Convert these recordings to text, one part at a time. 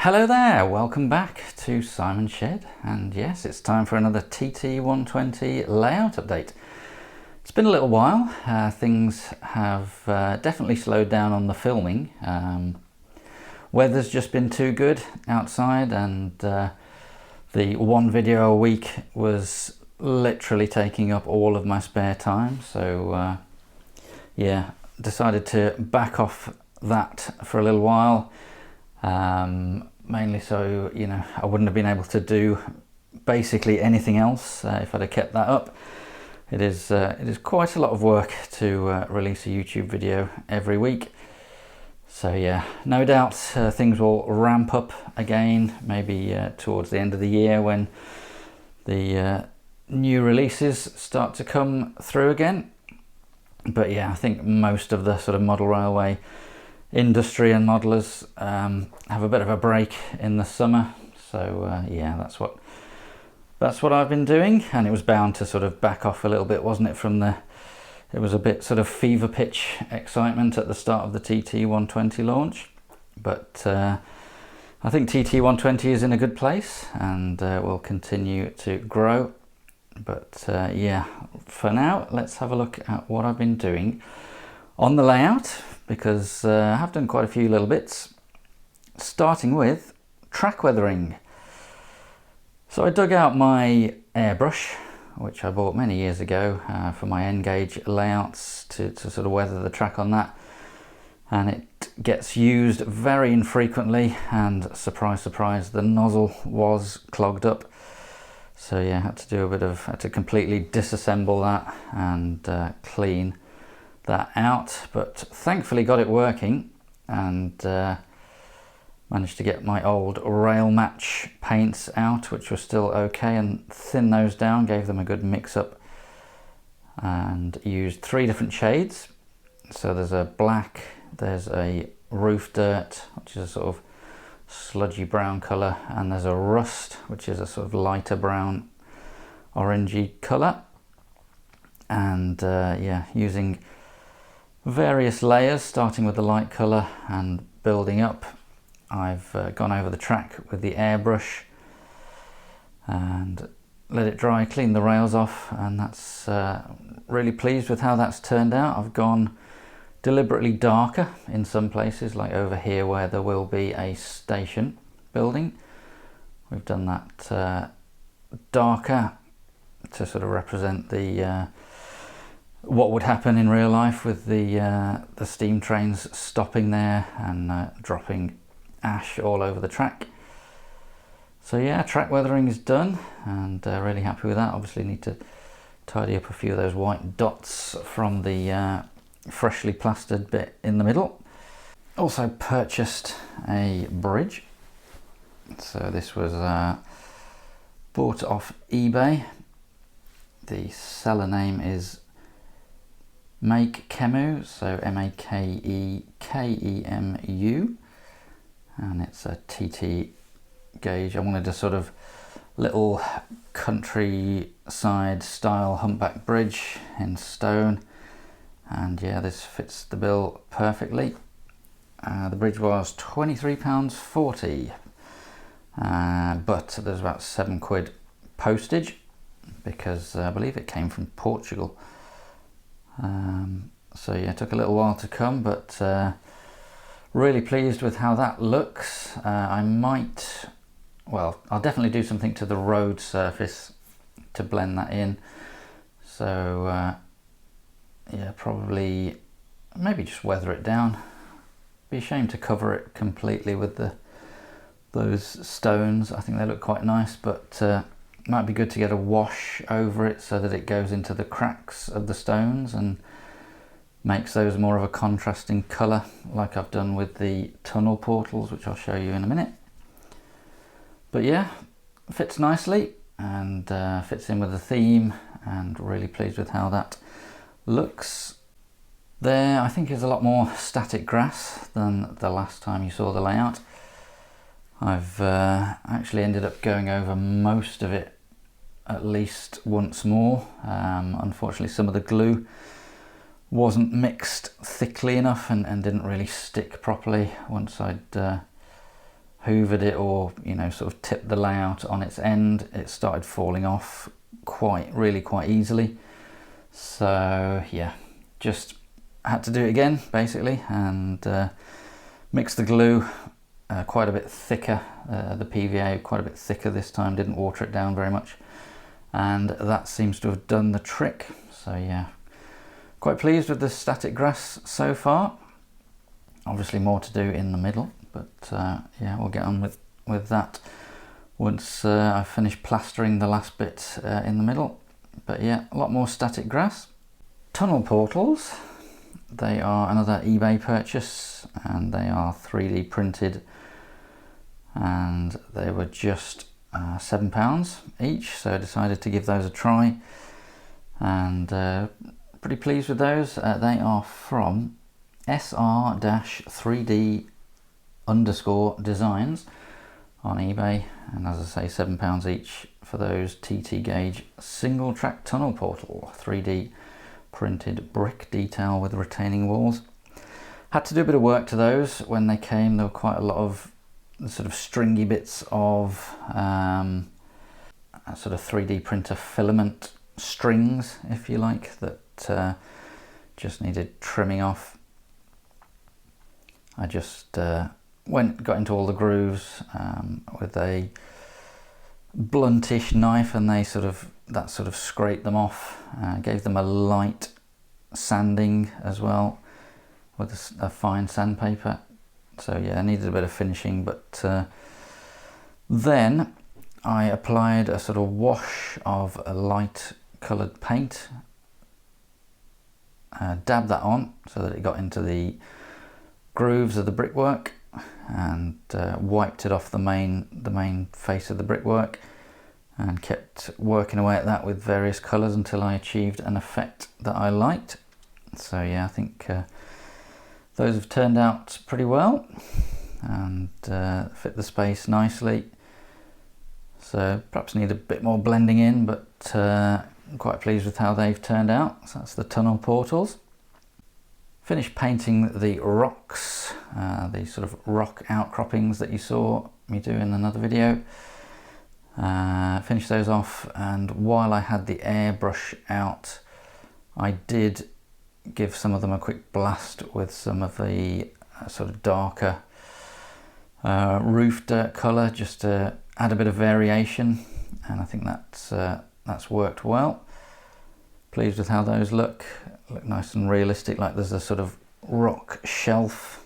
Hello there, welcome back to Simon Shed, and yes, it's time for another TT120 layout update. It's been a little while. Things have definitely slowed down on the filming. Weather's just been too good outside, and the one video a week was literally taking up all of my spare time, so yeah, decided to back off that for a little while. Mainly so, you know, I wouldn't have been able to do basically anything else if I'd have kept that up. It is quite a lot of work to release a YouTube video every week. So yeah, no doubt things will ramp up again, maybe towards the end of the year when the new releases start to come through again. But yeah, I think most of the sort of model railway industry and modelers have a bit of a break in the summer, so yeah, that's what I've been doing, and it was bound to sort of back off a little bit, wasn't it, from it was a bit sort of fever pitch excitement at the start of the TT120 launch, but I think TT120 is in a good place and will continue to grow. But yeah, for now, let's have a look at what I've been doing on the layout, because I have done quite a few little bits, starting with track weathering. So I dug out my airbrush, which I bought many years ago for my N-gauge layouts to sort of weather the track on that, and it gets used very infrequently, and surprise surprise, the nozzle was clogged up. So yeah, had to completely disassemble that and clean that out, but thankfully got it working, and managed to get my old rail match paints out, which were still okay, and thin those down, gave them a good mix up, and used 3 different shades. So there's a black, there's a roof dirt, which is a sort of sludgy brown colour, and there's a rust, which is a sort of lighter brown orangey colour. And yeah, using various layers, starting with the light colour and building up. I've gone over the track with the airbrush and let it dry, clean the rails off, and that's really pleased with how that's turned out. I've gone deliberately darker in some places, like over here where there will be a station building. We've done that darker to sort of represent the what would happen in real life with the steam trains stopping there and dropping ash all over the track. So yeah, track weathering is done, and really happy with that. Obviously need to tidy up a few of those white dots from the freshly plastered bit in the middle. Also purchased a bridge. So this was bought off eBay. The seller name is Makekemu, so Makekemu, and it's a TT gauge. I wanted a sort of little countryside style humpback bridge in stone, and yeah, this fits the bill perfectly. The bridge was £23.40, but there's about £7 postage, because I believe it came from Portugal. So yeah, it took a little while to come, but really pleased with how that looks. I'll definitely do something to the road surface to blend that in. So yeah, probably maybe just weather it down. Be a shame to cover it completely with those stones. I think they look quite nice, but might be good to get a wash over it so that it goes into the cracks of the stones and makes those more of a contrasting colour, like I've done with the tunnel portals, which I'll show you in a minute. But yeah, fits nicely and fits in with the theme, and really pleased with how that looks. There, I think, is a lot more static grass than the last time you saw the layout. I've actually ended up going over most of it at least once more. Unfortunately, some of the glue wasn't mixed thickly enough and didn't really stick properly once I'd hoovered it or, you know, sort of tipped the layout on its end, it started falling off really quite easily. So yeah, just had to do it again basically, and mix the glue quite a bit thicker, the PVA quite a bit thicker this time, didn't water it down very much, and that seems to have done the trick. So yeah, quite pleased with the static grass so far. Obviously more to do in the middle, but yeah, we'll get on with that once I finish plastering the last bit in the middle. But yeah, a lot more static grass. Tunnel portals, they are another eBay purchase, and they are 3D printed, and they were just £7 each, so I decided to give those a try, and pretty pleased with those. They are from SR-3D_designs on eBay, and as I say, £7 each for those TT gauge single track tunnel portal 3D printed brick detail with retaining walls. Had to do a bit of work to those when they came. There were quite a lot of sort of stringy bits of sort of 3D printer filament strings, if you like, that just needed trimming off. I just got into all the grooves with a bluntish knife, and that sort of scraped them off. Gave them a light sanding as well with a fine sandpaper. So yeah, I needed a bit of finishing, but then I applied a sort of wash of a light coloured paint, dabbed that on so that it got into the grooves of the brickwork, and wiped it off the main face of the brickwork, and kept working away at that with various colours until I achieved an effect that I liked. So yeah, I think those have turned out pretty well and fit the space nicely. So perhaps need a bit more blending in, but I'm quite pleased with how they've turned out. So that's the tunnel portals. Finished painting the rocks, the sort of rock outcroppings that you saw me do in another video. Finished those off, and while I had the airbrush out, I did give some of them a quick blast with some of the sort of darker roof dirt colour, just to add a bit of variation, and I think that's worked well. Pleased with how those look nice and realistic, like there's a sort of rock shelf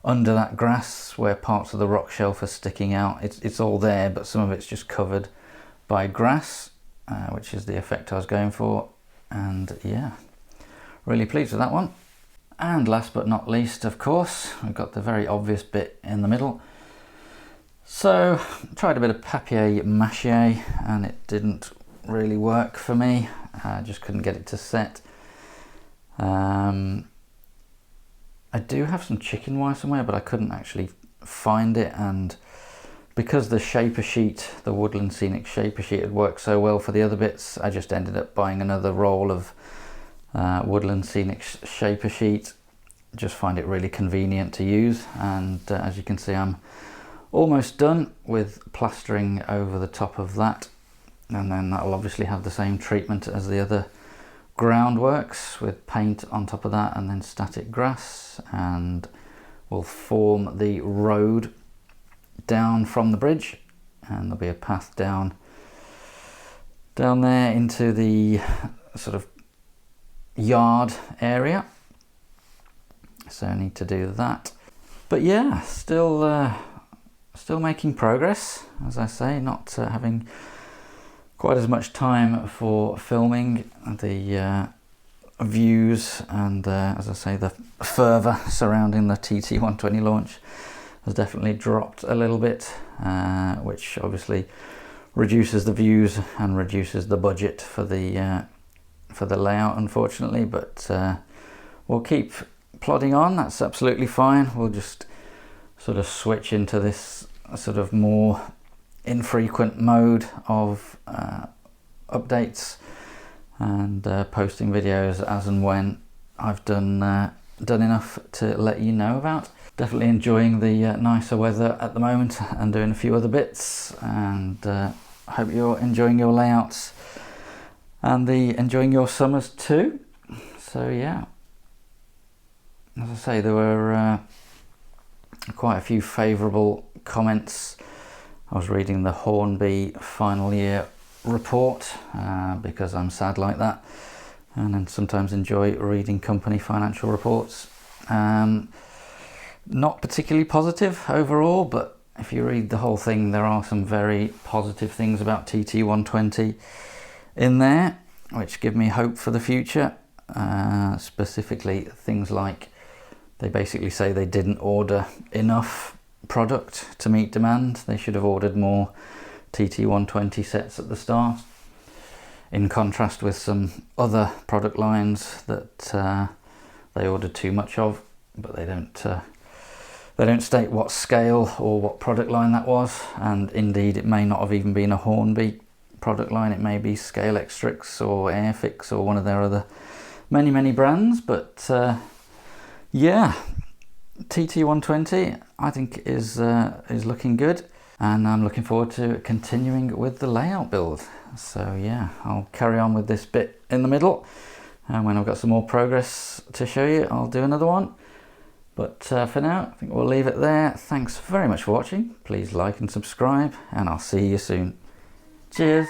under that grass where parts of the rock shelf are sticking out. It's all there, but some of it's just covered by grass, which is the effect I was going for, and yeah, really pleased with that one. And last but not least, of course, we've got the very obvious bit in the middle. So tried a bit of papier-mâché, and it didn't really work for me. I just couldn't get it to set. I do have some chicken wire somewhere, but I couldn't actually find it, and because the shaper sheet, the Woodland Scenic shaper sheet, had worked so well for the other bits, I just ended up buying another roll of Woodland Scenic shaper sheet. Just find it really convenient to use, and as you can see, I'm almost done with plastering over the top of that, and then that'll obviously have the same treatment as the other groundworks, with paint on top of that and then static grass, and will form the road down from the bridge, and there'll be a path down there into the sort of yard area. So I need to do that, but yeah, still making progress, as I say, not having quite as much time for filming. The views and as I say, the fervour surrounding the TT120 launch has definitely dropped a little bit, which obviously reduces the views and reduces the budget for the layout, unfortunately, but we'll keep plodding on. That's absolutely fine. We'll just sort of switch into this sort of more infrequent mode of updates and posting videos as and when I've done enough to let you know about. definitely enjoying the nicer weather at the moment and doing a few other bits, and I hope you're enjoying your layouts and enjoying your summers too. So yeah, as I say, there were quite a few favourable comments. I was reading the Hornby final year report because I'm sad like that, and then sometimes enjoy reading company financial reports. Not particularly positive overall, but if you read the whole thing, there are some very positive things about TT120 in there, which give me hope for the future. Specifically things like, they basically say they didn't order enough product to meet demand. They should have ordered more TT120 sets at the start, in contrast with some other product lines that they ordered too much of, but they don't state what scale or what product line that was, and indeed it may not have even been a Hornby product line. It may be Scale Extrix or Airfix or one of their other many brands. But yeah, TT120 I think is looking good, and I'm looking forward to continuing with the layout build. So yeah, I'll carry on with this bit in the middle, and when I've got some more progress to show you, I'll do another one. But for now, I think we'll leave it there. Thanks very much for watching. Please like and subscribe, and I'll see you soon. Cheers.